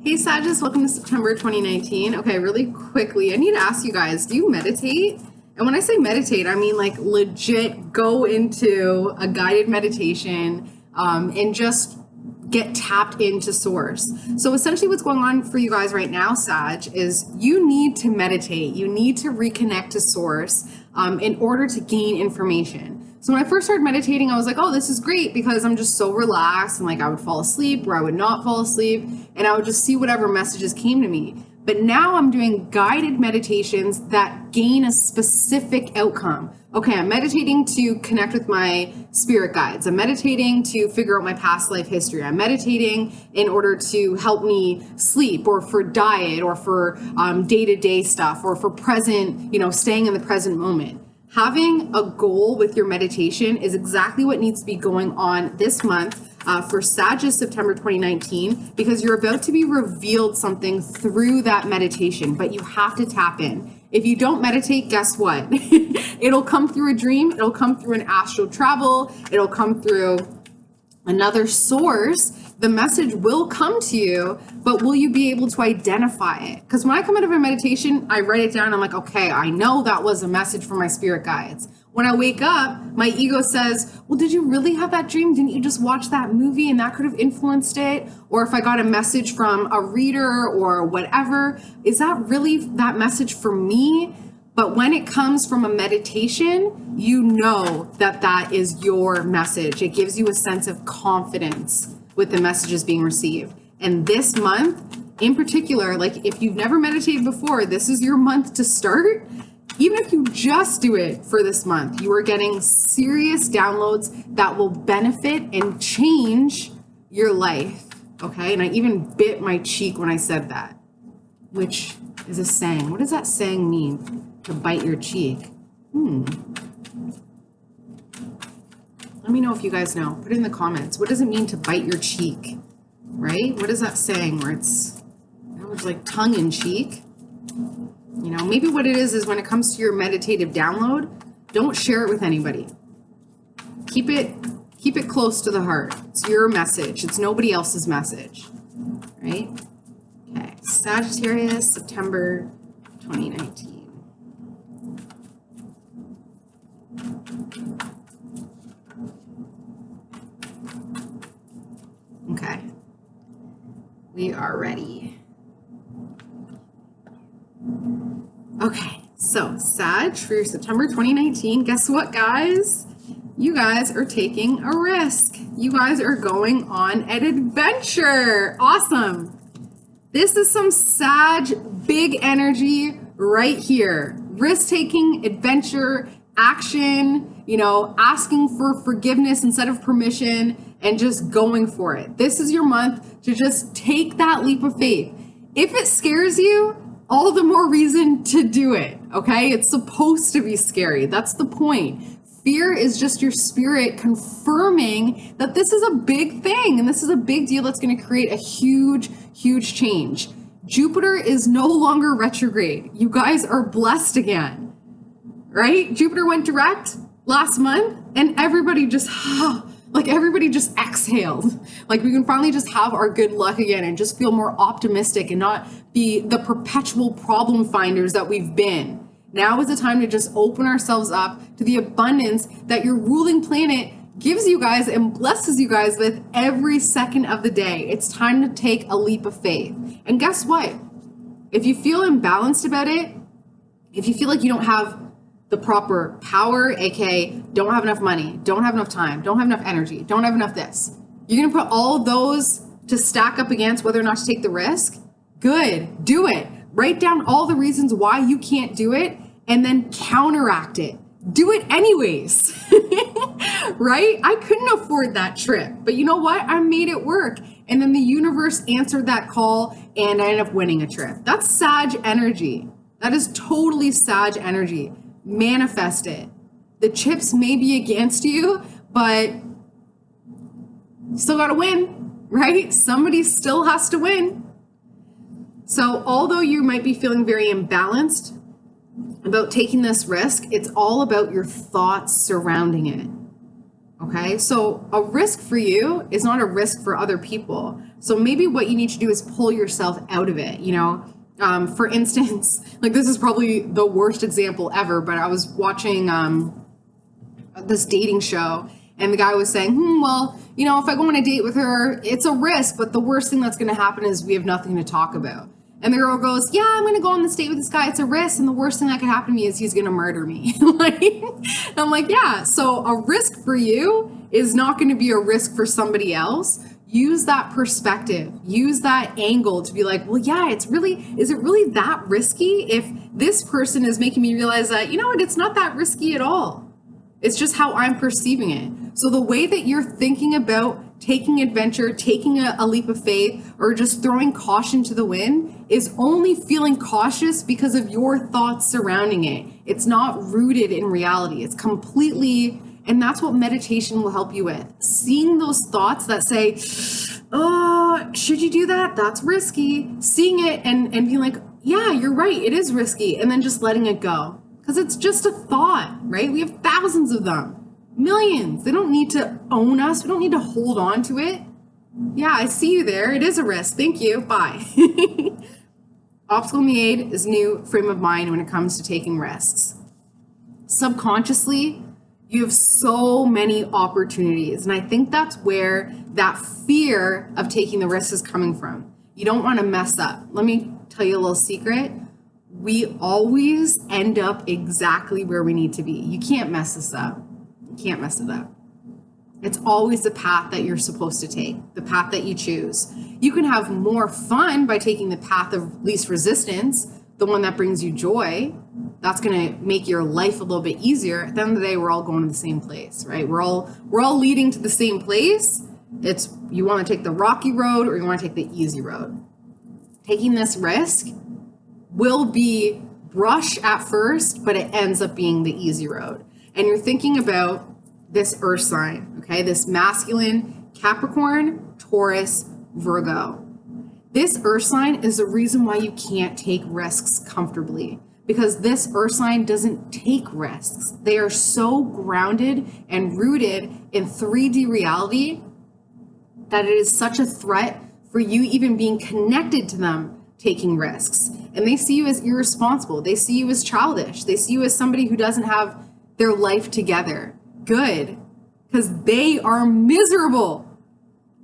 Hey Sagittarius, welcome to September 2019. Okay, really quickly, I need to ask you guys, do you meditate? And when I say meditate, I mean like legit go into a guided meditation and just get tapped into source. So essentially what's going on for you guys right now, Sag, is you need to meditate. You need to reconnect to source in order to gain information. So when I first started meditating, I was like, oh, this is great because I'm just so relaxed, and like I would fall asleep or I would not fall asleep and I would just see whatever messages came to me. But now I'm doing guided meditations that gain a specific outcome. Okay, I'm meditating to connect with my spirit guides. I'm meditating to figure out my past life history. I'm meditating in order to help me sleep, or for diet, or for day-to-day stuff, or for present, staying in the present moment. Having a goal with your meditation is exactly what needs to be going on this month for Sagittarius September 2019, because you're about to be revealed something through that meditation, but you have to tap in. If you don't meditate, guess what? It'll come through a dream, it'll come through an astral travel, it'll come through another source. The message will come to you, but will you be able to identify it? Because when I come out of a meditation, I write it down. I'm like, okay, I know that was a message from my spirit guides. When I wake up, my ego says, well, did you really have that dream? Didn't you just watch that movie and that could have influenced it? Or if I got a message from a reader or whatever, is that really that message for me? But when it comes from a meditation, you know that that is your message. It gives you a sense of confidence with the messages being received. And this month in particular, like if you've never meditated before, this is your month to start. Even if you just do it for this month, you are getting serious downloads that will benefit and change your life. Okay. And I even bit my cheek when I said that, which is a saying. What does that saying mean? To bite your cheek? Let me know if you guys know. Put it in the comments. What does it mean to bite your cheek? Right? What is that saying where it's like tongue in cheek? Maybe what it is when it comes to your meditative download, don't share it with anybody. Keep it close to the heart. It's your message. It's nobody else's message. Right? Okay. Sagittarius, September 2019. Okay. We are ready. Okay, so Sag for your September 2019, guess what, guys? You guys are taking a risk. You guys are going on an adventure. Awesome. This is some Sag big energy right here. Risk-taking, adventure, action, asking for forgiveness instead of permission, and just going for it. This is your month to just take that leap of faith. If it scares you, all the more reason to do it, okay? It's supposed to be scary. That's the point. Fear is just your spirit confirming that this is a big thing and this is a big deal that's going to create a huge, huge change. Jupiter is no longer retrograde. You guys are blessed again, right? Jupiter went direct last month and everybody just exhaled. Like we can finally just have our good luck again and just feel more optimistic and not be the perpetual problem finders that we've been. Now is the time to just open ourselves up to the abundance that your ruling planet gives you guys and blesses you guys with every second of the day. It's time to take a leap of faith. And guess what? If you feel imbalanced about it, if you feel like you don't have the proper power, aka don't have enough money, don't have enough time, don't have enough energy, don't have enough this, you're gonna put all of those to stack up against whether or not to take the risk. Good, do it. Write down all the reasons why you can't do it and then counteract it. Do it anyways, right? I couldn't afford that trip, but you know what? I made it work. And then the universe answered that call and I ended up winning a trip. That's Sag energy. That is totally Sag energy. Manifest it. The chips may be against you, but you still got to win, right? Somebody still has to win. So although you might be feeling very imbalanced about taking this risk, it's all about your thoughts surrounding it. Okay, so a risk for you is not a risk for other people. So maybe what you need to do is pull yourself out of it. For instance, like this is probably the worst example ever, but I was watching this dating show, and the guy was saying, well, if I go on a date with her, it's a risk, but the worst thing that's going to happen is we have nothing to talk about. And the girl goes, yeah, I'm going to go on this date with this guy. It's a risk. And the worst thing that could happen to me is he's going to murder me. I'm like, yeah. So a risk for you is not going to be a risk for somebody else. Use that perspective. Use that angle to be like, well, yeah, is it really that risky if this person is making me realize that, it's not that risky at all. It's just how I'm perceiving it. So the way that you're thinking about taking adventure, taking a leap of faith, or just throwing caution to the wind is only feeling cautious because of your thoughts surrounding it. It's not rooted in reality. It's completely, and that's what meditation will help you with. Seeing those thoughts that say, oh, should you do that? That's risky. Seeing it and being like, yeah, you're right. It is risky. And then just letting it go. Because it's just a thought, right? We have thousands of them. Millions. They don't need to own us. We don't need to hold on to it. Yeah, I see you there. It is a risk. Thank you. Bye. Obstacle made is new frame of mind when it comes to taking risks. Subconsciously, you have so many opportunities. And I think that's where that fear of taking the risk is coming from. You don't want to mess up. Let me tell you a little secret. We always end up exactly where we need to be. You can't mess this up. You can't mess it up. It's always the path that you're supposed to take, the path that you choose. You can have more fun by taking the path of least resistance, the one that brings you joy. That's going to make your life a little bit easier. At the end of the day, we're all going to the same place, right? We're all leading to the same place. It's you want to take the rocky road or you want to take the easy road. Taking this risk will be brush at first, but it ends up being the easy road. And you're thinking about this earth sign, okay? This masculine Capricorn, Taurus, Virgo. This earth sign is the reason why you can't take risks comfortably, because this earth sign doesn't take risks. They are so grounded and rooted in 3D reality that it is such a threat for you even being connected to them taking risks. And they see you as irresponsible. They see you as childish. They see you as somebody who doesn't have their life together. Good. Because they are miserable.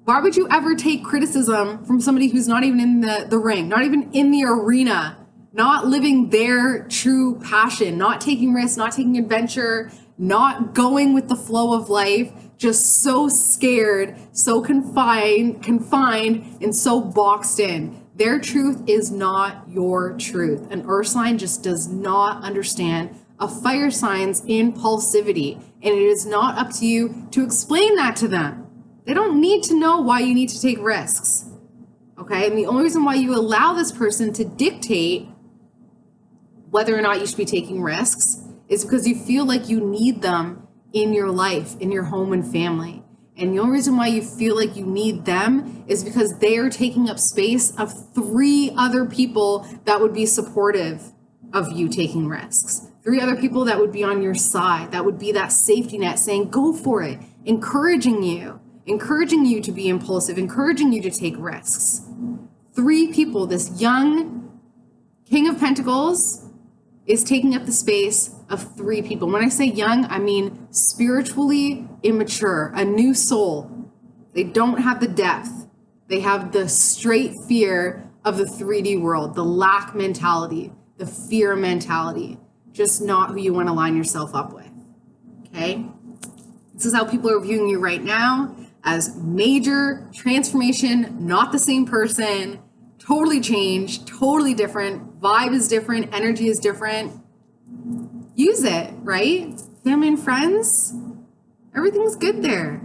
Why would you ever take criticism from somebody who's not even in the ring, not even in the arena, not living their true passion, not taking risks, not taking adventure, not going with the flow of life, just so scared, so confined, and so boxed in. Their truth is not your truth. An earth sign just does not understand a fire sign's impulsivity, and it is not up to you to explain that to them. They don't need to know why you need to take risks, okay? And the only reason why you allow this person to dictate whether or not you should be taking risks is because you feel like you need them in your life, in your home and family. And the only reason why you feel like you need them is because they are taking up space of 3 other people that would be supportive of you taking risks. 3 other people that would be on your side, that would be that safety net saying, go for it, encouraging you to be impulsive, encouraging you to take risks. 3 people, this young King of Pentacles is taking up the space of 3 people. When I say young, I mean spiritually immature, a new soul. They don't have the depth. They have the straight fear of the 3D world, the lack mentality, the fear mentality. Just not who you want to line yourself up with, okay? This is how people are viewing you right now, as major transformation, not the same person, totally changed, totally different, vibe is different, energy is different. Use it, right? Family and friends, everything's good there.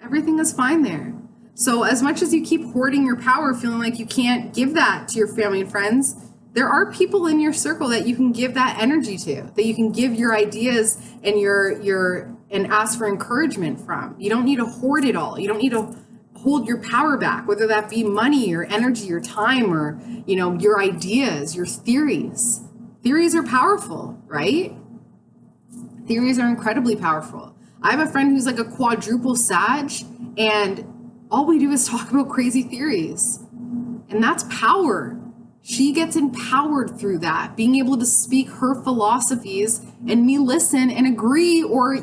Everything is fine there. So as much as you keep hoarding your power, feeling like you can't give that to your family and friends, there are people in your circle that you can give that energy to, that you can give your ideas and and ask for encouragement from. You don't need to hoard it all. You don't need to hold your power back, whether that be money or energy or time or, your ideas, your theories. Theories are powerful, right? Theories are incredibly powerful. I have a friend who's like a quadruple Sag, and all we do is talk about crazy theories. And that's power. She gets empowered through that, being able to speak her philosophies and me listen and agree or,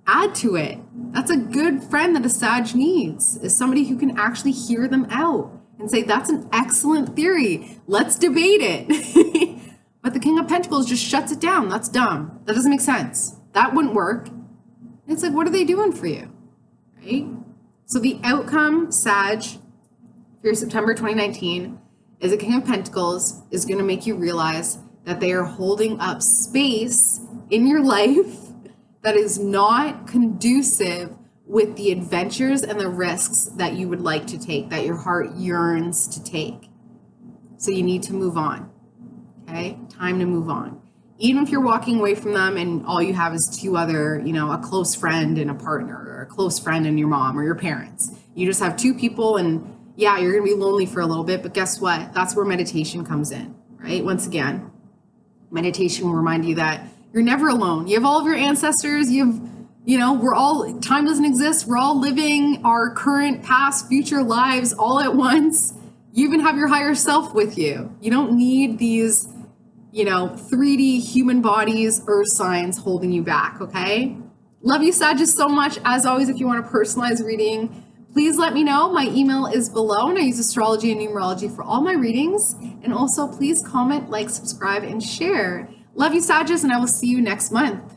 add to it. That's a good friend that a Sag needs, is somebody who can actually hear them out and say, that's an excellent theory. Let's debate it. But the King of Pentacles just shuts it down. That's dumb. That doesn't make sense. That wouldn't work. It's like, what are they doing for you? Right? So the outcome, Sag, for your September 2019, is the King of Pentacles is going to make you realize that they are holding up space in your life that is not conducive with the adventures and the risks that you would like to take, that your heart yearns to take. So you need to move on. Okay? Time to move on. Even if you're walking away from them and all you have is two other, a close friend and a partner, or a close friend and your mom or your parents. You just have two people, and yeah, you're going to be lonely for a little bit, but guess what? That's where meditation comes in, right? Once again, meditation will remind you that you're never alone. You have all of your ancestors. Time doesn't exist. We're all living our current, past, future lives all at once. You even have your higher self with you. You don't need these, 3D human bodies, earth signs holding you back, okay? Love you, Sagittarius, so much. As always, if you want a personalized reading, please let me know. My email is below, and I use astrology and numerology for all my readings. And also, please comment, like, subscribe, and share. Love you, Sagittarius, and I will see you next month.